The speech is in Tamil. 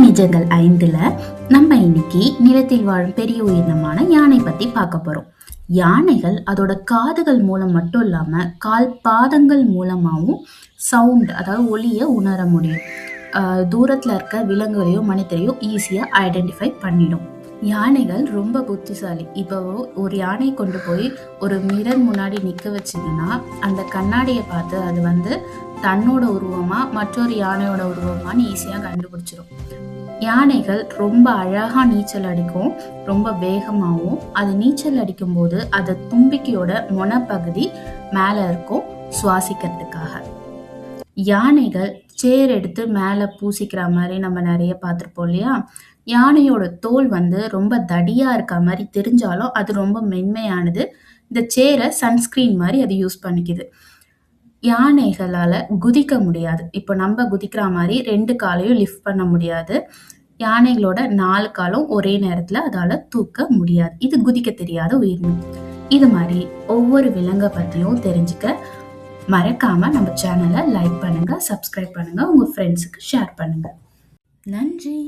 நிஜங்கள் 5ல நம்ம இன்னைக்கு நிலத்தில் வாழும் பெரிய உயிரினமான யானை பத்தி பார்க்க போறோம். யானைகள் அதோட காதுகள் மூலம் மட்டும் இல்லாம கால் பாதங்கள் மூலமாவும் சவுண்ட், அதாவது ஒலியை உணர முடியும். தூரத்துல இருக்க விலங்குகளையோ மனிதரையோ ஈஸியா ஐடென்டிஃபை பண்ணிடும். யானைகள் ரொம்ப புத்திசாலி. இப்போ ஒரு யானை கொண்டு போய் ஒரு மிரர் முன்னாடி நிற்க வச்சிங்கன்னா அந்த கண்ணாடியை பார்த்து அது தன்னோட உருவமா மற்றொரு யானையோட உருவமான்னு ஈஸியாக கண்டுபிடிச்சிரும். யானைகள் ரொம்ப அழகா நீச்சல் அடிக்கும், ரொம்ப வேகமாகவும். அது நீச்சல் அடிக்கும் போது அது தும்பிக்கையோட மொனப்பகுதி மேலே இருக்கும் சுவாசிக்கிறதுக்காக. யானைகள் சேர் எடுத்து மேலே பூசிக்கிற மாதிரி நம்ம நிறைய பார்த்துருப்போம் இல்லையா? யானையோட தோல் ரொம்ப தடியா இருக்க மாதிரி தெரிஞ்சாலும் அது ரொம்ப மென்மையானது. இந்த சேரை சன்ஸ்கிரீன் மாதிரி அது யூஸ் பண்ணிக்குது. யானைகளால குதிக்க முடியாது. இப்போ நம்ம குதிக்கிற மாதிரி 2 காலையும் லிஃப்ட் பண்ண முடியாது. யானைகளோட 4 காலும் ஒரே நேரத்துல அதால தூக்க முடியாது. இது குதிக்க தெரியாத உயிரினம். இது மாதிரி ஒவ்வொரு விலங்கை பத்தியும் தெரிஞ்சுக்க மறக்காம நம்ம சேனலை லைக் பண்ணுங்க, சப்ஸ்கிரைப் பண்ணுங்க, உங்க ஃப்ரெண்ட்ஸுக்கு ஷேர் பண்ணுங்க. நன்றி.